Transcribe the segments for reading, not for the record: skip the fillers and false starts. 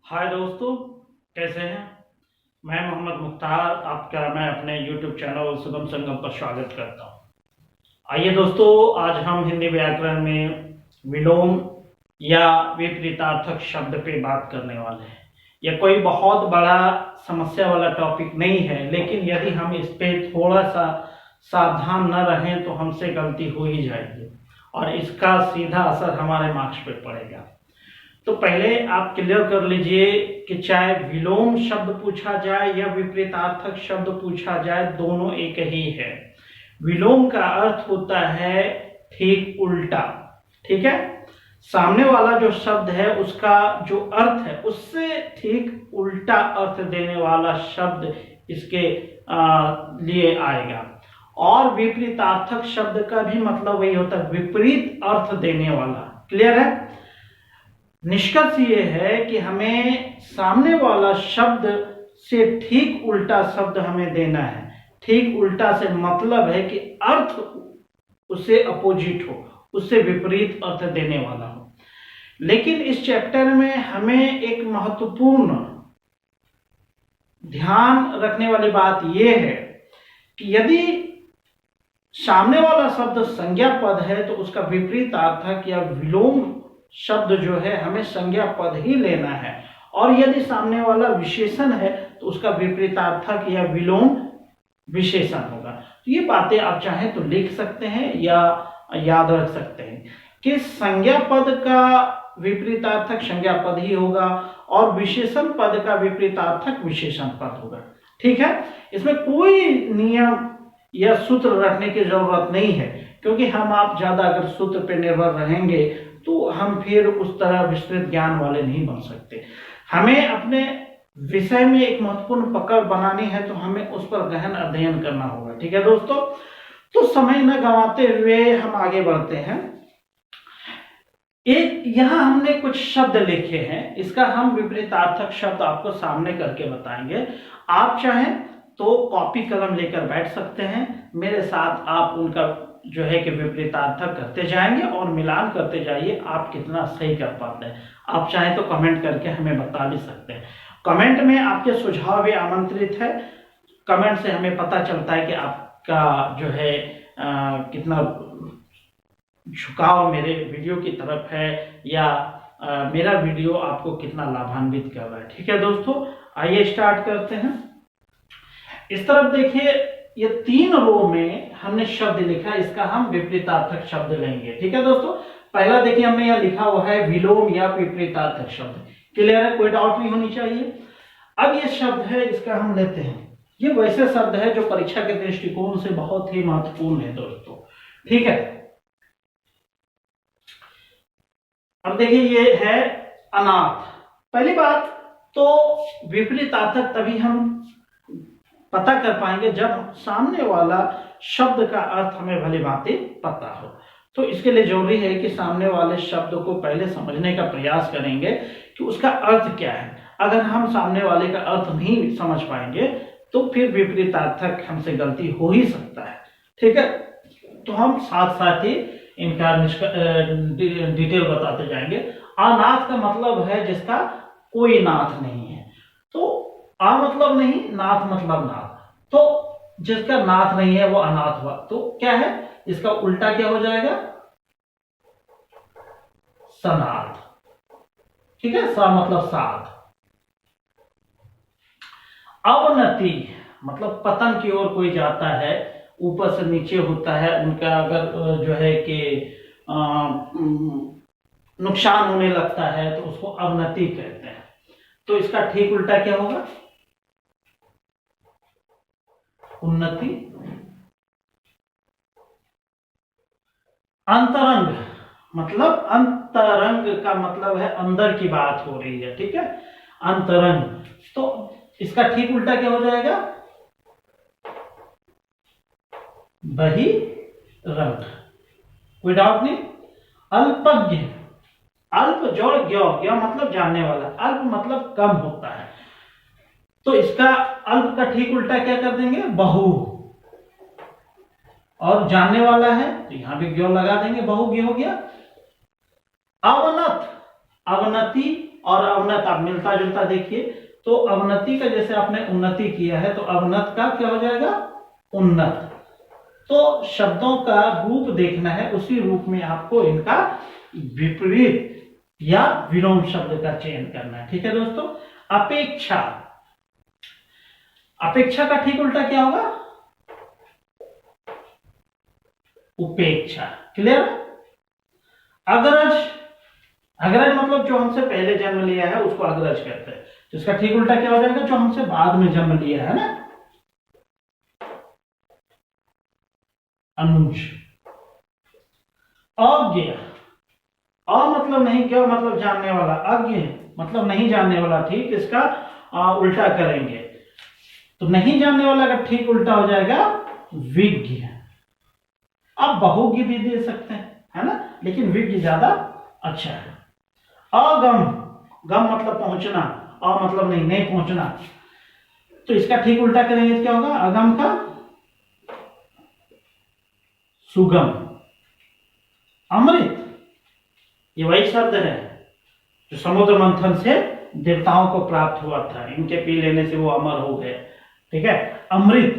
हाय दोस्तों, कैसे हैं। मैं मोहम्मद मुख्तार आपका मैं अपने YouTube चैनल शुभम संगम पर स्वागत करता हूं। आइए दोस्तों, आज हम हिंदी व्याकरण में विलोम या विपरीतार्थक शब्द पे बात करने वाले हैं। यह कोई बहुत बड़ा समस्या वाला टॉपिक नहीं है, लेकिन यदि हम इस पे थोड़ा सा सावधान न रहें तो हमसे गलती हो ही जाएगी और इसका सीधा असर हमारे मार्क्स पे पड़ेगा। तो पहले आप क्लियर कर लीजिए कि चाहे विलोम शब्द पूछा जाए या विपरीतार्थक शब्द पूछा जाए, दोनों एक ही है। विलोम का अर्थ होता है ठीक उल्टा, ठीक है। सामने वाला जो शब्द है उसका जो अर्थ है उससे ठीक उल्टा अर्थ देने वाला शब्द इसके लिए आएगा। और विपरीतार्थक शब्द का भी मतलब वही होता है, विपरीत अर्थ देने वाला। क्लियर है। निष्कर्ष ये है कि हमें सामने वाला शब्द से ठीक उल्टा शब्द हमें देना है। ठीक उल्टा से मतलब है कि अर्थ उससे अपोजिट हो, उससे विपरीत अर्थ देने वाला हो। लेकिन इस चैप्टर में हमें एक महत्वपूर्ण ध्यान रखने वाली बात यह है कि यदि सामने वाला शब्द संज्ञा पद है तो उसका विपरीतार्थक या विलोम शब्द जो है हमें संज्ञा पद ही लेना है। और यदि सामने वाला विशेषण है तो उसका विपरीतार्थक या विलोम विशेषण होगा। तो ये बातें आप चाहें तो लिख सकते हैं या याद रख सकते हैं कि संज्ञा पद का विपरीतार्थक संज्ञा पद ही होगा और विशेषण पद का विपरीतार्थक विशेषण पद होगा। ठीक है। इसमें कोई नियम या सूत्र रखने की जरूरत नहीं है, क्योंकि हम आप ज्यादा अगर सूत्र पर निर्भर रहेंगे तो हम फिर उस तरह विस्तृत ज्ञान वाले नहीं बन सकते। हमें अपने विषय में एक महत्वपूर्ण पकड़ बनानी है तो हमें उस पर गहन अध्ययन करना होगा। ठीक है दोस्तों, तो समय न गंवाते हुए हम आगे बढ़ते हैं। एक यहां हमने कुछ शब्द लिखे हैं, इसका हम विपरीतार्थक शब्द आपको सामने करके बताएंगे। आप चाहें तो कॉपी कलम लेकर बैठ सकते हैं, मेरे साथ आप उनका जो है कि विपरीतार्थक करते जाएंगे और मिलान करते जाइए, आप कितना सही कर पाते हैं। आप चाहें तो कमेंट करके हमें बता भी सकते हैं। कमेंट में आपके सुझाव भी आमंत्रित है। कमेंट से हमें पता चलता है कि आपका जो है कितना झुकाव मेरे वीडियो की तरफ है या मेरा वीडियो आपको कितना लाभान्वित कर रहा है। ठीक है दोस्तों, आइए स्टार्ट करते हैं। इस तरफ देखिए, ये 3 रो में हमने शब्द लिखा, इसका हम विपरीतार्थक शब्द लेंगे। ठीक है दोस्तों, पहला देखिए हमने यहाँ लिखा हुआ है विलोम या विपरीतार्थक शब्द। क्लियर है, कोई डाउट नहीं होनी चाहिए। अब ये शब्द है, इसका हम लेते हैं। ये वैसे शब्द है जो परीक्षा के दृष्टिकोण से बहुत ही महत्वपूर्ण है दोस्तों। ठीक है। अब देखिए ये है अनाथ। पहली बात तो विपरीतार्थक तभी हम पता कर पाएंगे जब सामने वाला शब्द का अर्थ हमें भली भांति पता हो। तो इसके लिए जरूरी है कि सामने वाले शब्द को पहले समझने का प्रयास करेंगे कि उसका अर्थ क्या है। अगर हम सामने वाले का अर्थ नहीं समझ पाएंगे तो फिर विपरीतार्थक हमसे गलती हो ही सकता है। ठीक है, तो हम साथ साथ ही इनका डिटेल बताते जाएंगे। अनाथ का मतलब है जिसका कोई नाथ नहीं है। तो आ मतलब नहीं, नाथ मतलब नाथ। तो जिसका नाथ नहीं है वो अनाथ हुआ। तो क्या है, इसका उल्टा क्या हो जाएगा, सनाथ। ठीक है, सा मतलब साथ। अवनति मतलब पतन की ओर कोई जाता है, ऊपर से नीचे होता है, उनका अगर जो है कि नुकसान होने लगता है तो उसको अवनति कहते हैं। तो इसका ठीक उल्टा क्या होगा, उन्नति। अंतरंग मतलब अंतरंग का मतलब है अंदर की बात हो रही है। ठीक है, अंतरंग। तो इसका ठीक उल्टा क्या हो जाएगा, बहिरंग। कोई डाउट नहीं। अल्पज्ञ, अल्प जोड़ ज्ञ, ज्ञ मतलब जानने वाला, अल्प मतलब कम होता है। तो इसका अल्प का ठीक उल्टा क्या कर देंगे, बहु। और जानने वाला है तो यहां भी ज्ञ लगा देंगे, बहुज्ञ हो गया। अवनत, अवनति और अवनत आप मिलता जुलता देखिए, तो अवनति का जैसे आपने उन्नति किया है तो अवनत का क्या हो जाएगा, उन्नत। तो शब्दों का रूप देखना है, उसी रूप में आपको इनका विपरीत या विलोम शब्द का चयन करना है। ठीक है दोस्तों। अपेक्षा, अपेक्षा का ठीक उल्टा क्या होगा, उपेक्षा। क्लियर। अग्रज, अग्रज मतलब जो हमसे पहले जन्म लिया है उसको अग्रज कहते हैं, तो इसका ठीक उल्टा क्या हो जाएगा, जो हमसे बाद में जन्म लिया है ना, अनुज। अज्ञ, अ मतलब नहीं, क्या मतलब जानने वाला, अज्ञ मतलब नहीं जानने वाला। ठीक, इसका उल्टा करेंगे तो नहीं जानने वाला का ठीक उल्टा हो जाएगा विज्ञ। आप बहुज्ञ भी दे सकते हैं, है ना, लेकिन विज्ञ ज्यादा अच्छा है। अगम, गम मतलब पहुंचना, अ मतलब नहीं, नहीं पहुंचना, तो इसका ठीक उल्टा करेंगे तो क्या होगा, अगम का सुगम। अमृत, ये वही शब्द है जो समुद्र मंथन से देवताओं को प्राप्त हुआ था, इनके पी लेने से वो अमर हो गए। ठीक है। अमृत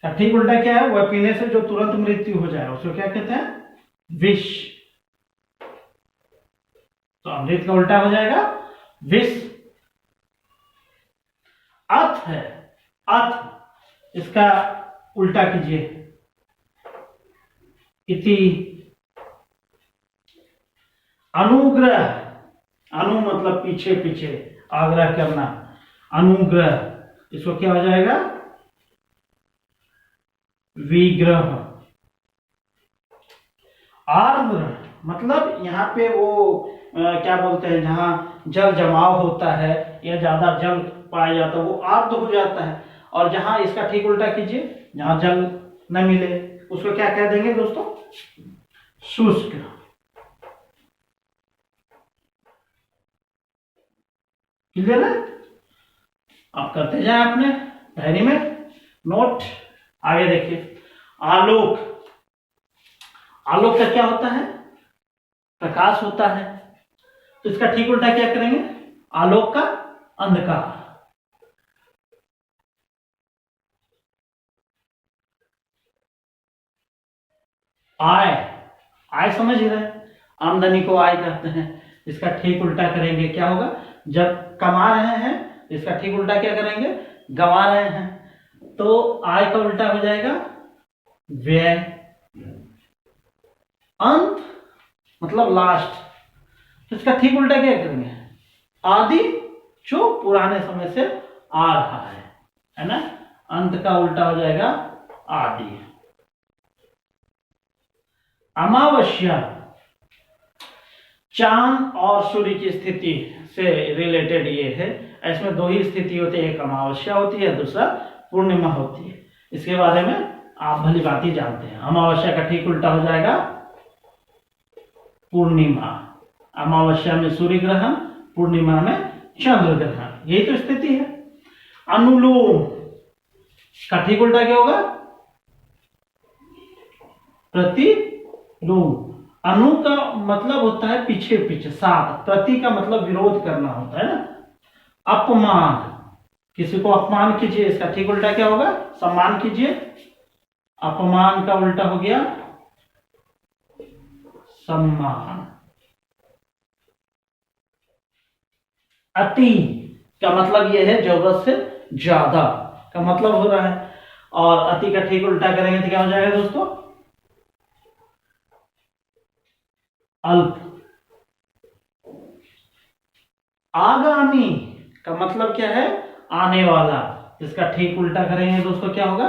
का ठीक उल्टा क्या है, वह पीने से जो तुरंत मृत्यु हो जाए उसको क्या कहते हैं, विष। तो अमृत का उल्टा हो जाएगा विष। अथ है, अथ इसका उल्टा कीजिए, इति। अनुग्रह, अनु मतलब पीछे पीछे, आग्रह करना, अनुग्रह, इसको क्या हो जाएगा, विग्रह। आर्द्र मतलब यहाँ पे वो क्या बोलते हैं, जहां जल जमाव होता है या ज्यादा जल पाया जाता है वो आर्द्र हो जाता है, और जहां इसका ठीक उल्टा कीजिए, जहां जल न मिले उसको क्या कह देंगे दोस्तों, शुष्क। क्लियर है। आप करते जाए अपने डायरी में नोट। आगे देखिए, आलोक, आलोक का क्या होता है, प्रकाश होता है, तो इसका ठीक उल्टा क्या करेंगे, आलोक का अंधकार। आय, आय समझ रहे हैं, आमदनी को आय कहते हैं, इसका ठीक उल्टा करेंगे क्या होगा, जब कमा रहे हैं इसका ठीक उल्टा क्या करेंगे, गंवा रहे हैं, तो आय का उल्टा हो जाएगा व्यय। अंत मतलब लास्ट, तो इसका ठीक उल्टा क्या करेंगे, आदि, जो पुराने समय से आ रहा है ना, अंत का उल्टा हो जाएगा आदि। अमावस्या, चांद और सूर्य की स्थिति से रिलेटेड ये है, इसमें दो ही स्थिति होती है, एक अमावस्या होती है, दूसरा पूर्णिमा होती है। इसके बारे में आप भली भांति जानते हैं। अमावस्या का ठीक उल्टा हो जाएगा पूर्णिमा। अमावस्या में सूर्य ग्रहण, पूर्णिमा में चंद्र ग्रहण, यही तो स्थिति है। अनुलोम का ठीक उल्टा क्या होगा, प्रतिलोम। अनु का मतलब होता है पीछे पीछे, साथ। प्रति का मतलब विरोध करना होता है ना। अपमान, किसी को अपमान कीजिए, इसका ठीक उल्टा क्या होगा, सम्मान कीजिए। अपमान का उल्टा हो गया सम्मान। अति का मतलब यह है जरूरत से ज्यादा का मतलब हो रहा है, और अति का ठीक उल्टा करेंगे तो क्या हो जाएगा दोस्तों, अल्प। आगामी का मतलब क्या है, आने वाला, इसका ठीक उल्टा करेंगे दोस्तों क्या होगा,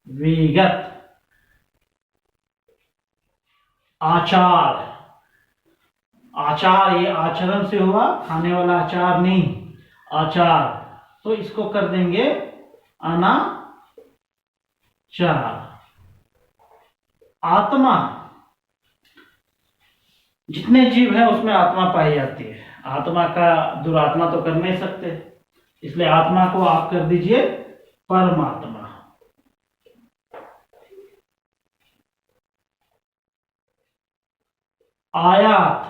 विगत। आचार, आचार ये आचरण से हुआ, खाने वाला आचार नहीं, आचार, तो इसको कर देंगे अनाचार। आत्मा, जितने जीव हैं उसमें आत्मा पाई जाती है, आत्मा का दुरात्मा तो कर नहीं सकते, इसलिए आत्मा को आप कर दीजिए परमात्मा। आयात,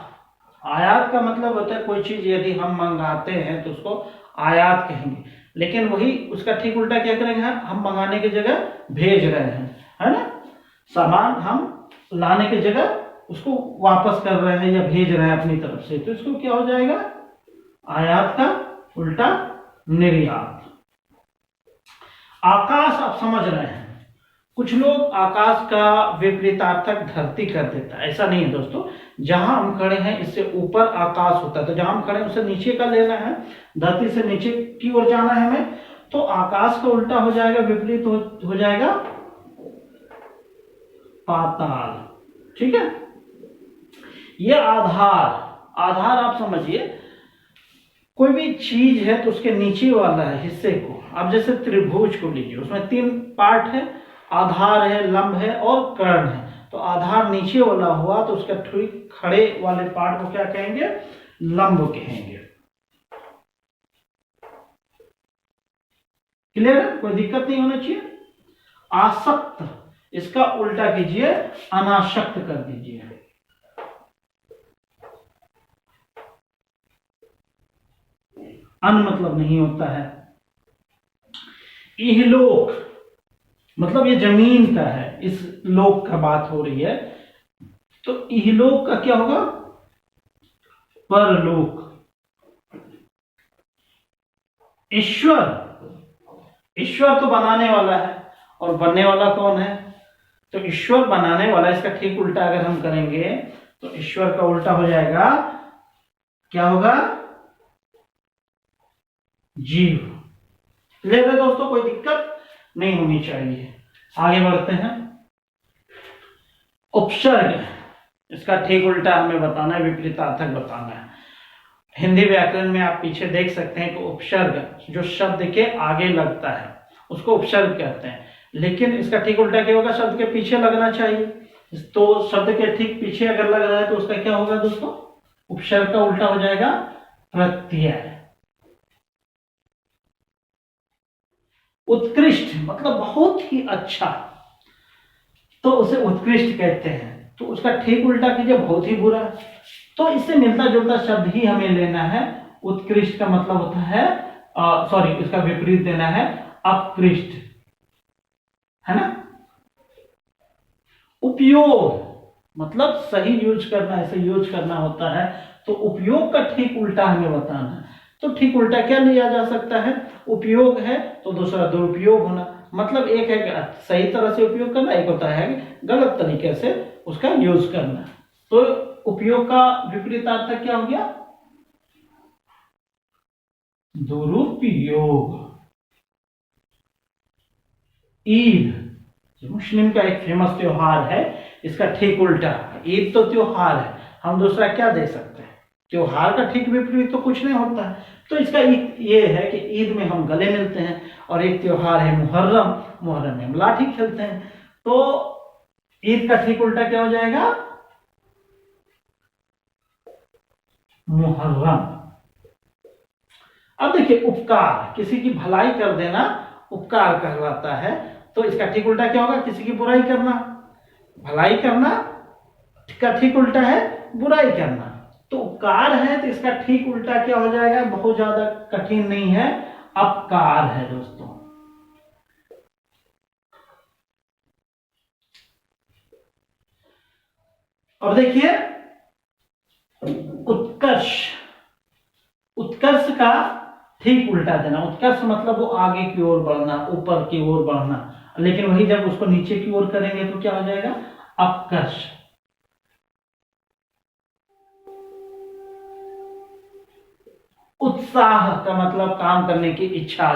आयात का मतलब होता है कोई चीज यदि हम मंगाते हैं तो उसको आयात कहेंगे, लेकिन वही उसका ठीक उल्टा क्या करेंगे, हम मंगाने की जगह भेज रहे हैं, है ना। सामान हम लाने की जगह उसको वापस कर रहे हैं या भेज रहे हैं अपनी तरफ से, तो इसको क्या हो जाएगा, आयात का उल्टा निर्यात। आकाश आप समझ रहे हैं, कुछ लोग आकाश का विपरीतार्थक धरती कर देता है, ऐसा नहीं है दोस्तों। जहां हम खड़े हैं इससे ऊपर आकाश होता है, तो जहां हम खड़े हैं उससे नीचे का लेना है, धरती से नीचे की ओर जाना है हमें, तो आकाश का उल्टा हो जाएगा, विपरीत हो जाएगा पाताल। ठीक है, ये आधार आप समझिए, कोई भी चीज है तो उसके नीचे वाला हिस्से को, अब जैसे त्रिभुज को लीजिए, उसमें 3 पार्ट है, आधार है, लंब है और कर्ण है। तो आधार नीचे वाला हुआ तो उसका ठीक खड़े वाले पार्ट को क्या कहेंगे, लंब कहेंगे। क्लियर है, कोई दिक्कत नहीं होना चाहिए। आसक्त, इसका उल्टा कीजिए, अनासक्त कर दीजिए। अन मतलब नहीं होता है। इहलोक मतलब ये जमीन का है, इस लोक का बात हो रही है, तो इहलोक का क्या होगा, परलोक। ईश्वर तो बनाने वाला है, और बनने वाला कौन है, तो ईश्वर बनाने वाला। इसका ठीक उल्टा अगर हम करेंगे तो ईश्वर का उल्टा हो जाएगा, क्या होगा, जीव। क्लियर है दोस्तों, कोई दिक्कत नहीं होनी चाहिए। आगे बढ़ते हैं। उपसर्ग, इसका ठीक उल्टा हमें बताना है, विपरीतार्थक बताना है। हिंदी व्याकरण में आप पीछे देख सकते हैं कि उपसर्ग जो शब्द के आगे लगता है उसको उपसर्ग कहते हैं, लेकिन इसका ठीक उल्टा क्या होगा, शब्द के पीछे लगना चाहिए। तो शब्द के ठीक पीछे अगर लग रहा है तो उसका क्या होगा दोस्तों, उपसर्ग का उल्टा हो जाएगा प्रत्यय। उत्कृष्ट मतलब बहुत ही अच्छा, तो उसे उत्कृष्ट कहते हैं, तो उसका ठीक उल्टा कीजिए, बहुत ही बुरा। तो इससे मिलता जुलता शब्द ही हमें लेना है। उत्कृष्ट का मतलब होता है, सॉरी, इसका विपरीत देना है अपकृष्ट, है ना। उपयोग मतलब सही यूज करना, ऐसे यूज करना होता है, तो उपयोग का ठीक उल्टा हमें बताना है। तो ठीक उल्टा क्या लिया जा सकता है, उपयोग है तो दूसरा दुरुपयोग होना, मतलब एक है कि सही तरह से उपयोग करना, एक होता है गलत तरीके से उसका यूज करना। तो उपयोग का विपरीतार्थ क्या हो गया, दुरुपयोग। ईद मुस्लिम का एक फेमस त्योहार है, इसका ठीक उल्टा, ईद तो त्योहार है, हम दूसरा क्या दे सकते हैं, त्योहार का ठीक विपरीत तो कुछ नहीं होता है। तो इसका ये है कि ईद में हम गले मिलते हैं, और एक त्योहार है मुहर्रम, मुहर्रम में हम लाठी खेलते हैं। तो ईद का ठीक उल्टा क्या हो जाएगा, मुहर्रम। अब देखिए, उपकार, किसी की भलाई कर देना उपकार कहलाता है, तो इसका ठीक उल्टा क्या होगा, किसी की बुराई करना। भलाई करना का ठीक उल्टा है बुराई करना, तो उपकार है, तो इसका ठीक उल्टा क्या हो जाएगा, बहुत ज्यादा कठिन नहीं है, अपकार है दोस्तों। अब देखिए, उत्कर्ष, उत्कर्ष का ठीक उल्टा देना। उत्कर्ष मतलब वो आगे की ओर बढ़ना, ऊपर की ओर बढ़ना, लेकिन वही जब उसको नीचे की ओर करेंगे तो क्या हो जाएगा, अपकर्ष। उत्साह का मतलब काम करने की इच्छा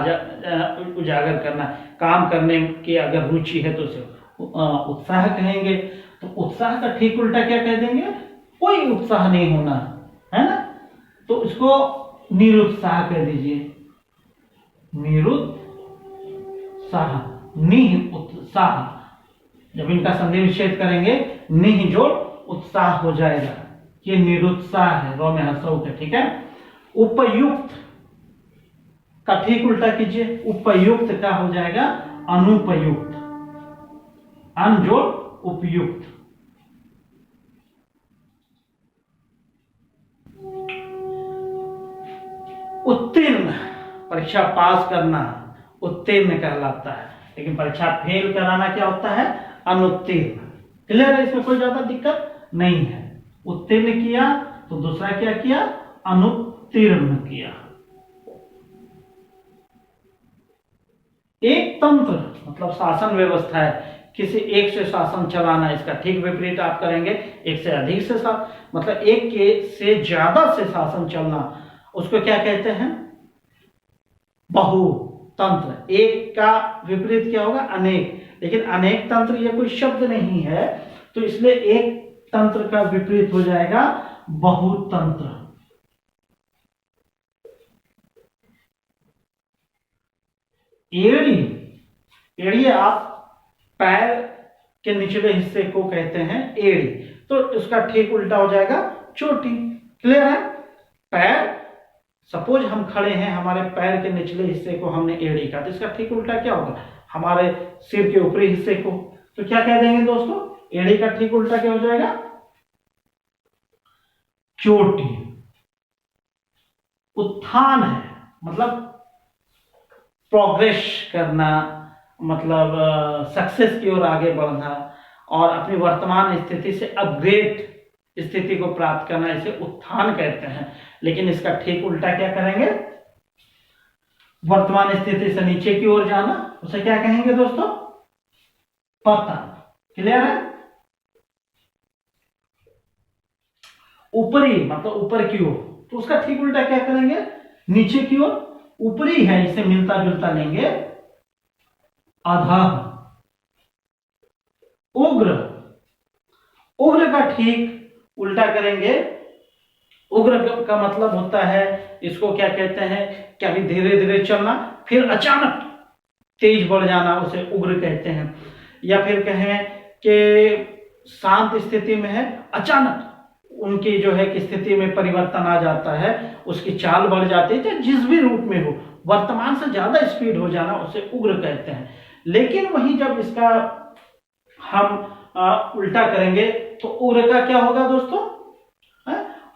उजागर करना, काम करने की अगर रुचि है तो उसे उत्साह कहेंगे। तो उत्साह का ठीक उल्टा क्या कह देंगे, कोई उत्साह नहीं होना, है ना, तो इसको निरुत्साह कह दीजिए, निरुत्साह, निह उत्साह। जब इनका संधि विच्छेद करेंगे, निह जोड़ उत्साह हो जाएगा, ये निरुत्साह है, रो में हंसो है, ठीक है। उपयुक्त का ठीक उल्टा कीजिए, उपयुक्त का हो जाएगा अनुपयुक्त, अन जोड़ उपयुक्त। उत्तीर्ण, परीक्षा पास करना उत्तीर्ण कहलाता है, लेकिन परीक्षा फेल कराना क्या होता है? अनुत्तीर्ण। क्लियर है? इसमें कोई ज्यादा दिक्कत नहीं है। उत्तीर्ण किया तो दूसरा क्या किया? अनुत्तीर्ण किया। एक तंत्र मतलब शासन व्यवस्था है, किसी एक से शासन चलाना, इसका ठीक विपरीत आप करेंगे एक से अधिक से मतलब एक के से ज्यादा से शासन चलना, उसको क्या कहते हैं? बहुतंत्र। एक का विपरीत क्या होगा? अनेक। लेकिन अनेक तंत्र ये कोई शब्द नहीं है, तो इसलिए एक तंत्र का विपरीत हो जाएगा बहुतंत्र। एड़ी, एड़ी आप पैर के निचले हिस्से को कहते हैं एड़ी, तो उसका ठीक उल्टा हो जाएगा चोटी। क्लियर है? पैर, सपोज हम खड़े हैं, हमारे पैर के निचले हिस्से को हमने एड़ी कहा, तो इसका ठीक उल्टा क्या होगा? हमारे सिर के ऊपरी हिस्से को। तो क्या कह देंगे दोस्तों? एड़ी का ठीक उल्टा क्या हो जाएगा? चोटी। उत्थान है मतलब प्रोग्रेस करना, मतलब सक्सेस की ओर आगे बढ़ना और अपनी वर्तमान स्थिति से अपग्रेड स्थिति को प्राप्त करना, इसे उत्थान कहते हैं। लेकिन इसका ठीक उल्टा क्या करेंगे? वर्तमान स्थिति से नीचे की ओर जाना, उसे क्या कहेंगे दोस्तों? पतन। क्लियर है? ऊपरी मतलब ऊपर की ओर, तो उसका ठीक उल्टा क्या करेंगे? नीचे की ओर। ऊपरी है, इसे मिलता जुलता लेंगे अधः। उग्र, उग्र का ठीक उल्टा करेंगे। उग्र का मतलब होता है, इसको क्या कहते हैं? कभी धीरे धीरे चलना फिर अचानक तेज बढ़ जाना, उसे उग्र कहते हैं। या फिर कहें कि शांत स्थिति में है, अचानक उनकी जो है कि स्थिति में परिवर्तन आ जाता है, उसकी चाल बढ़ जाती है, चाहे जिस भी रूप में हो, वर्तमान से ज्यादा स्पीड हो जाना, उसे उग्र कहते हैं। लेकिन वहीं जब इसका हम उल्टा करेंगे तो उग्र का क्या होगा दोस्तों?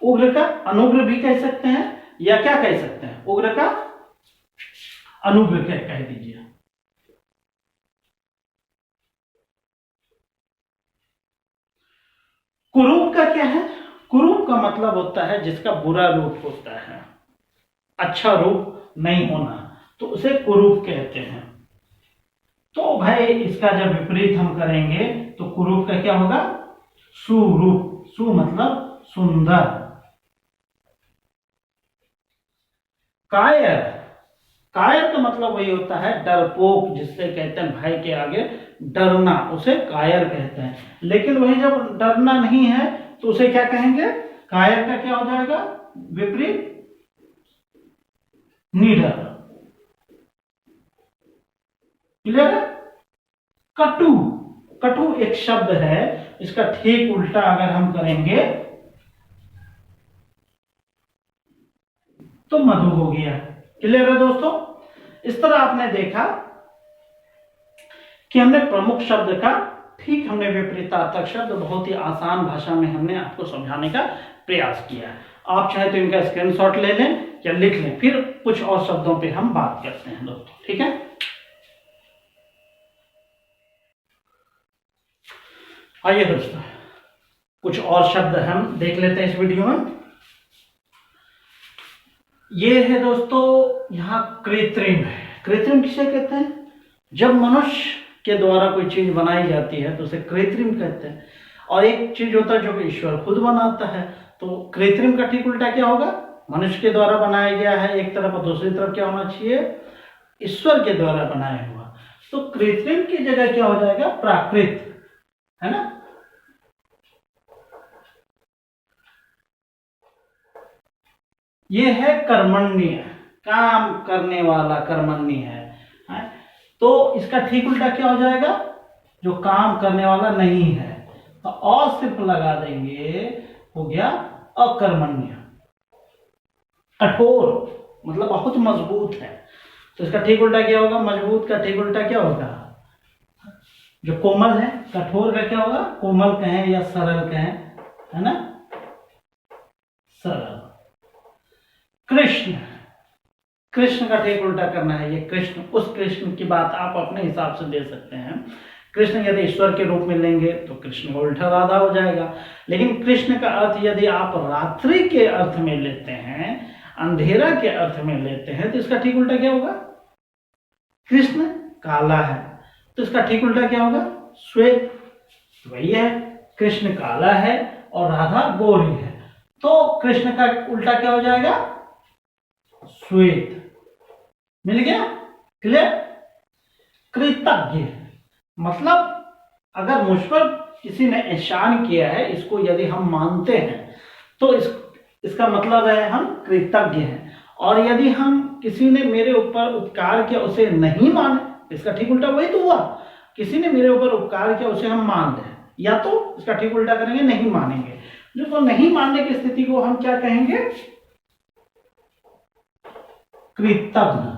उग्र का अनुग्र भी कह सकते हैं, या क्या कह सकते हैं? उग्र का अनुग्र कह दीजिए। कुरूप का क्या है? कुरूप का मतलब होता है जिसका बुरा रूप होता है, अच्छा रूप नहीं होना, तो उसे कुरूप कहते हैं। तो भाई इसका जब विपरीत हम करेंगे तो कुरूप का क्या होगा? सुरूप। सु मतलब सुंदर। कायर, कायर का मतलब वही होता है डरपोक, जिससे कहते हैं भाई के आगे डरना, उसे कायर कहते हैं। लेकिन वही जब डरना नहीं है तो उसे क्या कहेंगे? कायर का क्या हो जाएगा विपरीत? निडर। क्लियर है? कटु, कटु एक शब्द है, इसका ठीक उल्टा अगर हम करेंगे तो मधु हो गया। क्लियर है दोस्तों? इस तरह आपने देखा कि हमने प्रमुख शब्द का ठीक हमने विपरीतार्थक शब्द बहुत ही आसान भाषा में हमने आपको समझाने का प्रयास किया है। आप चाहे तो इनका स्क्रीनशॉट ले लें या लिख लें, फिर कुछ और शब्दों पे हम बात करते हैं दोस्तों। ठीक है? आइए दोस्तों, कुछ और शब्द हम देख लेते हैं इस वीडियो में। ये है दोस्तों यहाँ कृत्रिम है। कृत्रिम किसे कहते हैं? जब मनुष्य के द्वारा कोई चीज बनाई जाती है तो उसे कृत्रिम कहते हैं। और एक चीज होता है जो कि ईश्वर खुद बनाता है, तो कृत्रिम का ठीक उल्टा क्या होगा? मनुष्य के द्वारा बनाया गया है एक तरफ, और दूसरी तरफ क्या होना चाहिए? ईश्वर के द्वारा बनाया हुआ। तो कृत्रिम की जगह क्या हो जाएगा? प्राकृत, है ना? ये है कर्मण्य, काम करने वाला कर्मण्य है। तो इसका ठीक उल्टा क्या हो जाएगा? जो काम करने वाला नहीं है, तो और सिर्फ लगा देंगे, हो गया अकर्मण्य। कठोर मतलब बहुत मजबूत है, तो इसका ठीक उल्टा क्या होगा? मजबूत का ठीक उल्टा क्या होगा? जो कोमल है। कठोर का क्या होगा? कोमल कहें या सरल कहें, है ना? सरल। कृष्ण, कृष्ण का ठीक उल्टा करना है, ये कृष्ण, उस कृष्ण की बात आप अपने हिसाब से दे सकते हैं। कृष्ण यदि ईश्वर के रूप में लेंगे तो कृष्ण का उल्टा राधा हो जाएगा। लेकिन कृष्ण का अर्थ यदि आप रात्रि के अर्थ में लेते हैं, अंधेरा के अर्थ में लेते हैं, तो इसका ठीक उल्टा क्या होगा? कृष्ण काला है तो इसका ठीक उल्टा क्या होगा? श्वेत। वही है, कृष्ण काला है और राधा गोरी है, तो कृष्ण का उल्टा क्या हो जाएगा? श्वेत। मिल गया? क्लियर? कृतज्ञ मतलब अगर मुझ पर किसी ने एहसान किया है, इसको यदि हम मानते हैं तो इसका मतलब है हम कृतज्ञ हैं। और यदि हम किसी ने मेरे ऊपर उपकार किया उसे नहीं माने, इसका ठीक उल्टा वही तो हुआ, किसी ने मेरे ऊपर उपकार किया उसे हम मान लें, या तो इसका ठीक उल्टा करेंगे नहीं मानेंगे। जो तो नहीं मानने की स्थिति को हम क्या कहेंगे? कृतज्ञ।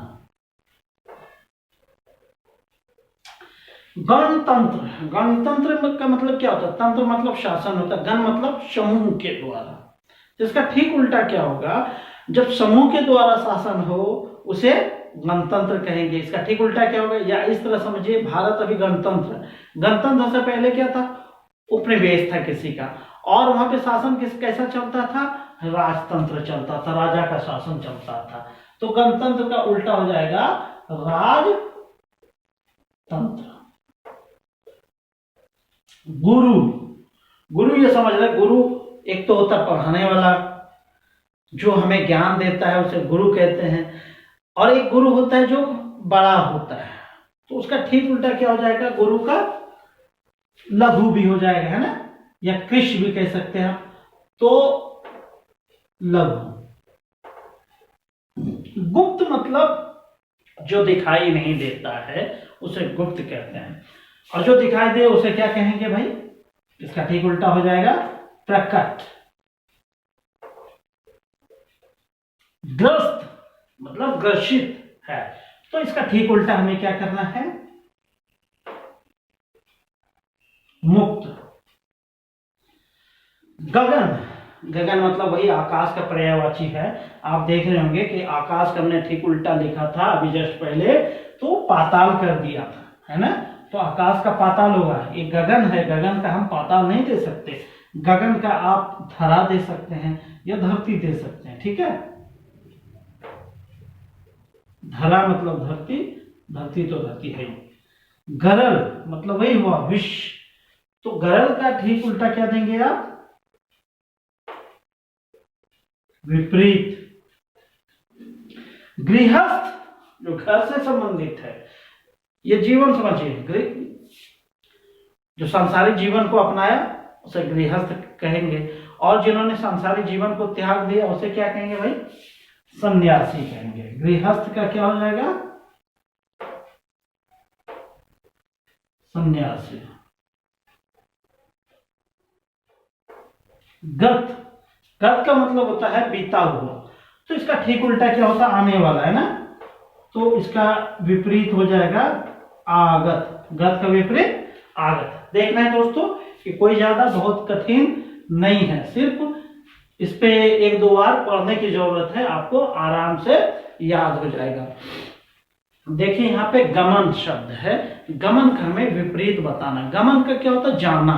गणतंत्र, गणतंत्र का मतलब क्या होता है? तंत्र मतलब शासन होता है, गण मतलब समूह के द्वारा। इसका ठीक उल्टा क्या होगा? जब समूह के द्वारा शासन हो उसे गणतंत्र कहेंगे। इसका ठीक उल्टा क्या होगा? या इस तरह समझिए, भारत अभी गणतंत्र, गणतंत्र से पहले क्या था? उपनिवेश था किसी का, और वहां पे शासन कैसा चलता था? राजतंत्र चलता था, राजा का शासन चलता था। तो गणतंत्र का उल्टा हो जाएगा राजतंत्र। गुरु, गुरु ये समझ रहे, गुरु एक तो होता पढ़ाने वाला, जो हमें ज्ञान देता है उसे गुरु कहते हैं, और एक गुरु होता है जो बड़ा होता है, तो उसका ठीक उल्टा क्या हो जाएगा? गुरु का लघु भी हो जाएगा, है ना, या कृष्ण भी कह सकते हैं। तो लघु। गुप्त मतलब जो दिखाई नहीं देता है उसे गुप्त कहते हैं, और जो दिखाई दे उसे क्या कहेंगे भाई? इसका ठीक उल्टा हो जाएगा प्रकट। ग्रस्त मतलब ग्रसित है, तो इसका ठीक उल्टा हमें क्या करना है? मुक्त। गगन, गगन मतलब वही आकाश का पर्यायवाची है। आप देख रहे होंगे कि आकाश का हमने ठीक उल्टा लिखा था अभी जस्ट पहले, तो पाताल कर दिया था, है ना, तो आकाश का पाताल होगा। ये गगन है, गगन का हम पाताल नहीं दे सकते, गगन का आप धरा दे सकते हैं या धरती दे सकते हैं, ठीक है। धरा मतलब धरती, धरती तो धरती है। गरल मतलब वही हुआ विष, तो गरल का ठीक उल्टा क्या देंगे आप? विपरीत। गृहस्थ जो घर से संबंधित है, ये जीवन समझिए, जो सांसारिक जीवन को अपनाया उसे गृहस्थ कहेंगे, और जिन्होंने सांसारिक जीवन को त्याग दिया उसे क्या कहेंगे भाई? सन्यासी कहेंगे। गृहस्थ का क्या हो जाएगा? सन्यासी। गत, गत का मतलब होता है बीता हुआ, तो इसका ठीक उल्टा क्या होता? आने वाला, है ना, तो इसका विपरीत हो जाएगा आगत। गत का विपरीत आगत। देखना है दोस्तों कि कोई ज्यादा बहुत कठिन नहीं है, सिर्फ इस पे एक दो बार पढ़ने की जरूरत है, आपको आराम से याद हो जाएगा। देखिए यहाँ पे गमन शब्द है, गमन का हमें विपरीत बताना। गमन का क्या होता है? जाना,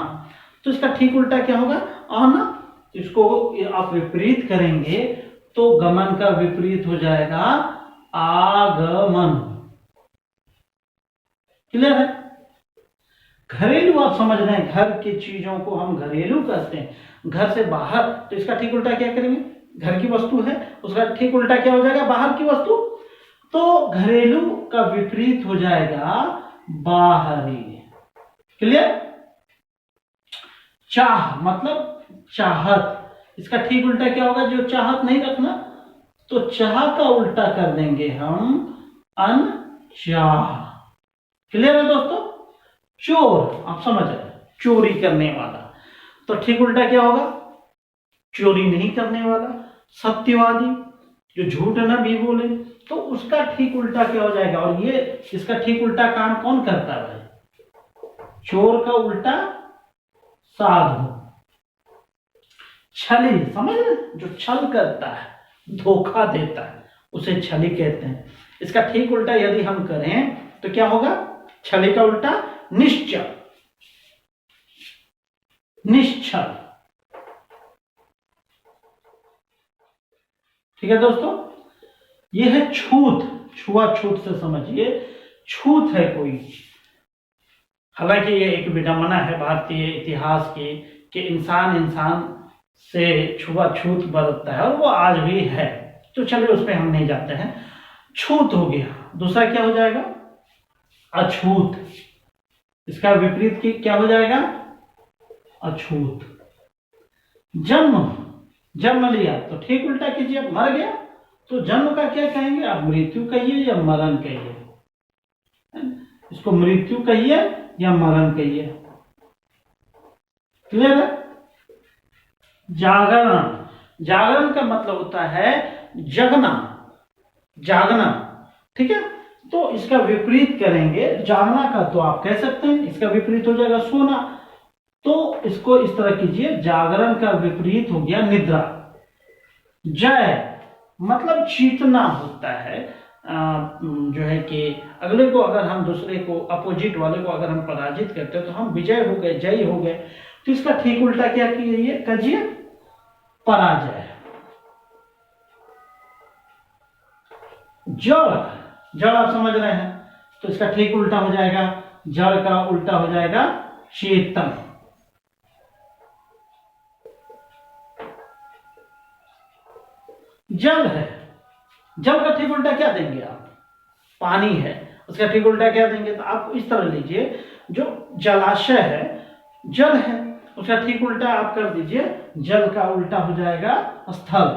तो इसका ठीक उल्टा क्या होगा? आना। इसको आप विपरीत करेंगे तो गमन का विपरीत हो जाएगा आगमन। क्लियर है? घरेलू आप समझ रहे हैं, घर की चीजों को हम घरेलू कहते हैं, घर से बाहर, तो इसका ठीक उल्टा क्या करेंगे? घर की वस्तु है, उसका ठीक उल्टा क्या हो जाएगा? बाहर की वस्तु। तो घरेलू का विपरीत हो जाएगा बाहरी। क्लियर? चाह मतलब चाहत, इसका ठीक उल्टा क्या होगा? जो चाहत नहीं रखना, तो चाह का उल्टा कर देंगे हम अनचाह। क्लियर है दोस्तों? चोर आप समझ रहे, चोरी करने वाला, तो ठीक उल्टा क्या होगा? चोरी नहीं करने वाला। सत्यवादी जो झूठ ना भी बोले, तो उसका ठीक उल्टा क्या हो जाएगा? और ये इसका ठीक उल्टा काम कौन करता है भाई? चोर का उल्टा साधु। छली समझ रहे, जो छल करता है, धोखा देता है, उसे छली कहते हैं। इसका ठीक उल्टा यदि हम करें तो क्या होगा? छली का उल्टा निश्चल, निश्चल। ठीक है दोस्तों, यह है छूत, छुआछूत से समझिए, छूत है कोई। हालांकि ये एक विडंबना है भारतीय इतिहास की कि इंसान इंसान से छुआछूत बरतता है, और वो आज भी है। तो चलिए उस पर हम नहीं जाते हैं। छूत हो गया। दूसरा क्या हो जाएगा? अछूत। इसका विपरीत की क्या हो जाएगा? अछूत। जन्म, जन्म लिया तो ठीक उल्टा कीजिए, मर गया तो जन्म का क्या कहेंगे आप? मृत्यु कहिए या मरण कहिए? इसको मृत्यु कहिए या मरण कहिए? क्लियर है? जागरण, जागरण का मतलब होता है जगना, जागना। ठीक है, तो इसका विपरीत करेंगे। जागना का तो आप कह सकते हैं, इसका विपरीत हो जाएगा सोना। तो इसको इस तरह कीजिए, जागरण का विपरीत हो गया निद्रा। जय मतलब जीतना होता है, जो है कि अगले को अगर हम, दूसरे को, अपोजिट वाले को अगर हम पराजित करते हैं तो हम विजय हो गए, जय हो गए। तो इसका ठीक उल्टा क्या कीजिए? पराजय। जड़, जड़ आप समझ रहे हैं, तो इसका ठीक उल्टा हो जाएगा, जड़ का उल्टा हो जाएगा चेतन। जल है, जल का ठीक उल्टा क्या देंगे आप? पानी है, उसका ठीक उल्टा क्या देंगे? तो आप इस तरह लीजिए, जो जलाशय है, जल है, उसका ठीक उल्टा आप कर दीजिए, जल का उल्टा हो जाएगा स्थल।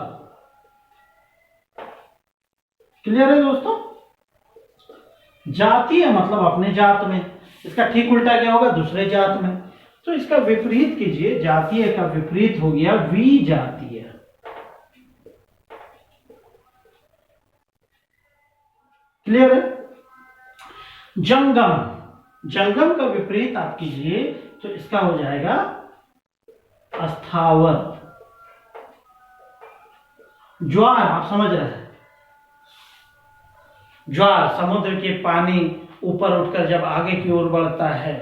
क्लियर है दोस्तों? जातीय मतलब अपने जात में, इसका ठीक उल्टा क्या होगा? दूसरे जात में। तो इसका विपरीत कीजिए, जातीय का विपरीत हो गया विजातीय। क्लियर है? जंगम, जंगम का विपरीत आप कीजिए तो इसका हो जाएगा अस्थावर। ज्वार आप समझ रहे हैं, ज्वार समुद्र के पानी ऊपर उठकर जब आगे की ओर बढ़ता है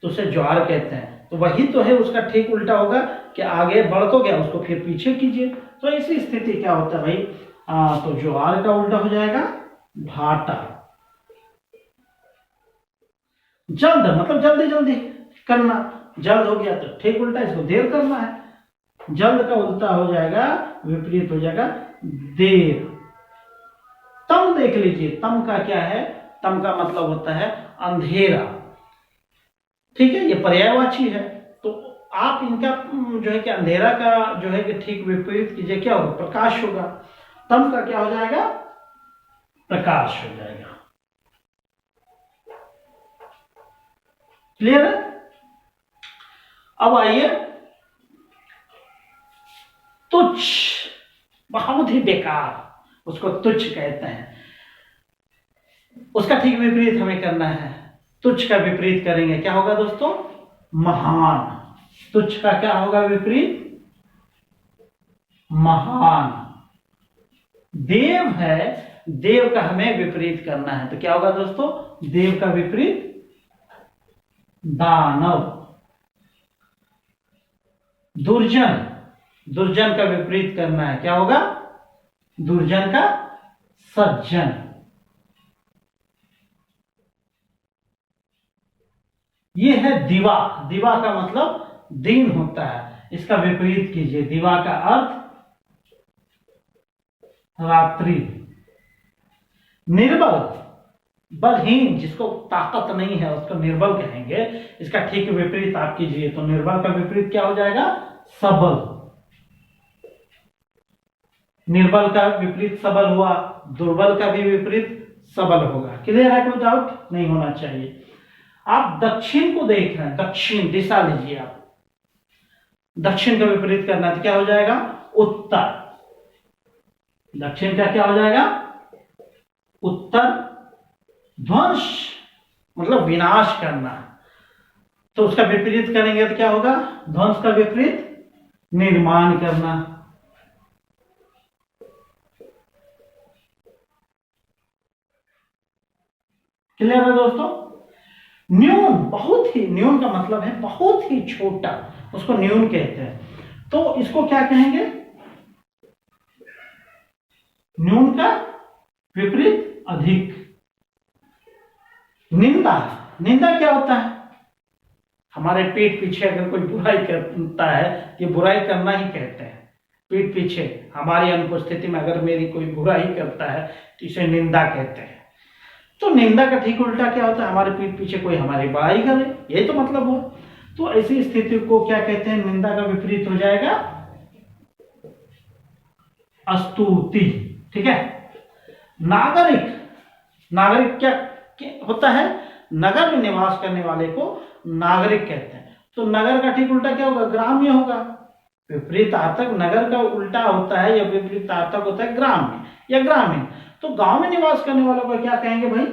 तो उसे ज्वार कहते हैं। तो वही तो है, उसका ठीक उल्टा होगा कि आगे बढ़ तो गया, उसको फिर पीछे कीजिए। तो ऐसी स्थिति क्या होता है भाई? तो ज्वार का उल्टा हो जाएगा भाटा। जल्द मतलब जल्दी जल्दी करना, जल्द हो गया तो ठीक उल्टा, इसको देर करना है। जल्द का उल्टा हो जाएगा, विपरीत हो जाएगा देर। तम देख लीजिए, तम का क्या है? तम का मतलब होता है अंधेरा। ठीक है, ये पर्यायवाची है। तो आप इनका जो है कि अंधेरा का जो है कि ठीक विपरीत कीजिए, क्या होगा? प्रकाश होगा। तम का क्या हो जाएगा? प्रकाश हो जाएगा। क्लियर है? अब आइए, तुच्छ, बहुत ही बेकार, उसको तुच्छ कहते हैं। उसका ठीक विपरीत हमें करना है। तुच्छ का विपरीत करेंगे, क्या होगा दोस्तों? महान। तुच्छ का क्या होगा विपरीत? महान। देव है, देव का हमें विपरीत करना है, तो क्या होगा दोस्तों? देव का विपरीत दानव। दुर्जन, दुर्जन का विपरीत करना है, क्या होगा? दुर्जन का सज्जन। ये है दिवा, दिवा का मतलब दिन होता है, इसका विपरीत कीजिए। दिवा का अर्थ रात्रि। निर्बल, बलहीन, जिसको ताकत नहीं है उसको निर्बल कहेंगे। इसका ठीक विपरीत आप कीजिए, तो निर्बल का विपरीत क्या हो जाएगा? सबल। निर्बल का विपरीत सबल हुआ, दुर्बल का भी विपरीत सबल होगा। क्लियर है? कोई डाउट नहीं होना चाहिए। आप दक्षिण को देख रहे हैं, दक्षिण दिशा लीजिए आप, दक्षिण का विपरीत करना है तो क्या हो जाएगा? उत्तर। दक्षिण का क्या हो जाएगा? उत्तर। ध्वंस मतलब विनाश करना, तो उसका विपरीत करेंगे तो क्या होगा? ध्वंस का विपरीत निर्माण करना। क्लियर है दोस्तों? न्यून, बहुत ही, न्यून का मतलब है बहुत ही छोटा, उसको न्यून कहते हैं। तो इसको क्या कहेंगे? न्यून का विपरीत अधिक। निंदा, निंदा क्या होता है? हमारे पीठ पीछे अगर कोई बुराई करता है, ये बुराई करना ही कहते हैं। पीठ पीछे हमारी अनुपस्थिति में अगर मेरी कोई बुराई करता है तो इसे निंदा कहते हैं। तो निंदा का ठीक उल्टा क्या होता है? हमारे पीठ पीछे कोई हमारी बड़ाई करे, यही तो मतलब हो। तो ऐसी स्थिति को क्या कहते हैं? निंदा का विपरीत हो जाएगा स्तुति। ठीक है। नागरिक, नागरिक क्या होता है? नगर में निवास करने वाले को नागरिक कहते हैं। तो नगर का ठीक उल्टा क्या होगा? ग्राम्य होगा। विपरीतार्थक नगर का उल्टा होता है या विपरीतार्थक होता है ग्राम्य या ग्रामीण। तो गांव में निवास करने वालों को क्या कहेंगे भाई?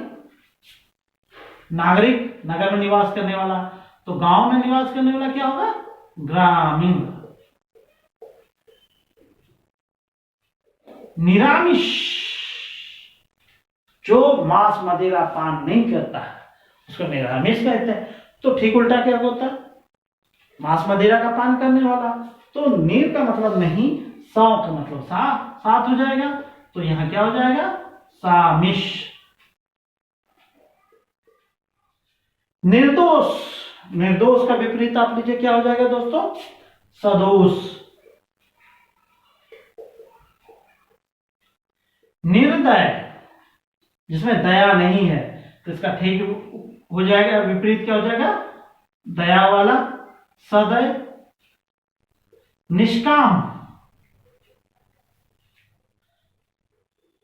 नागरिक। नगर में निवास करने वाला, तो गांव में निवास करने वाला क्या होगा? ग्रामीण। निरामिष, जो मांस मदिरा पान नहीं करता है उसको निरामिष कहते हैं। तो ठीक उल्टा क्या होता है? मांस मदिरा का पान करने वाला। तो नीर का मतलब नहीं, सौ का मतलब सात हो जाएगा। तो यहां क्या हो जाएगा? सामिष। निर्दोष, निर्दोष का विपरीत आप लीजिए, क्या हो जाएगा दोस्तों? सदोष। निर्दय, जिसमें दया नहीं है, तो इसका ठीक हो जाएगा, विपरीत क्या हो जाएगा? दया वाला, सदय। निष्काम,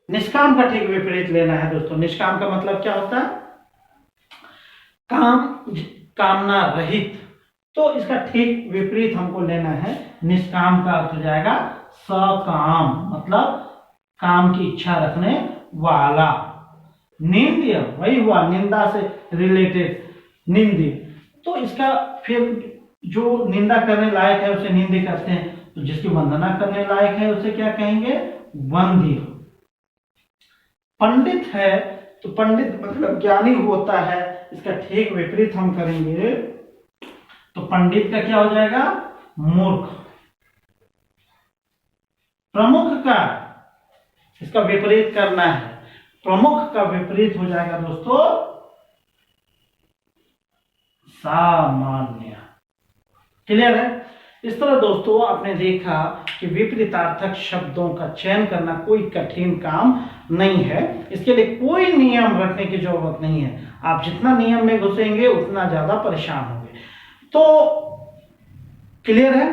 निष्काम का ठीक विपरीत लेना है दोस्तों। निष्काम का मतलब क्या होता है? काम, कामना रहित। तो इसका ठीक विपरीत हमको लेना है। निष्काम का अर्थ हो जाएगा सकाम, मतलब काम की इच्छा रखने वाला। निंद्य, वही हुआ निंदा से रिलेटेड, निंद्य। तो इसका फिर जो निंदा करने लायक है उसे निंद्य कहते हैं। तो जिसकी वंदना करने लायक है उसे क्या कहेंगे? वंद्य। पंडित है, तो पंडित मतलब ज्ञानी होता है, इसका ठीक विपरीत हम करेंगे। तो पंडित का क्या हो जाएगा? मूर्ख। प्रमुख का, इसका विपरीत करना है। प्रमुख का विपरीत हो जाएगा दोस्तों सामान्य। क्लियर है? इस तरह दोस्तों आपने देखा कि विपरीतार्थक शब्दों का चयन करना कोई कठिन काम नहीं है। इसके लिए कोई नियम रखने की जरूरत नहीं है। आप जितना नियम में घुसेंगे उतना ज्यादा परेशान होंगे। तो क्लियर है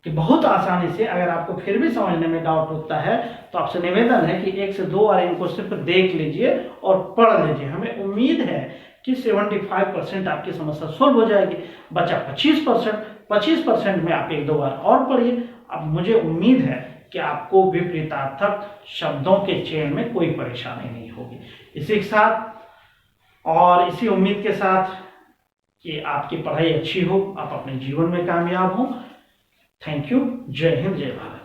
कि बहुत आसानी से, अगर आपको फिर भी समझने में डाउट होता है तो आपसे निवेदन है कि 1 से 2 बार इनको सिर्फ देख लीजिए और पढ़ लीजिए। हमें उम्मीद है कि 75% आपकी समस्या सोल्व हो जाएगी। बचा 25% में आप 1-2 बार और पढ़िए। अब मुझे उम्मीद है कि आपको विपरीतार्थक शब्दों के चयन में कोई परेशानी नहीं होगी। इसी के साथ और इसी उम्मीद के साथ कि आपकी पढ़ाई अच्छी हो, आप अपने जीवन में कामयाब हो। Thank you. जय हिंद, जय भारत।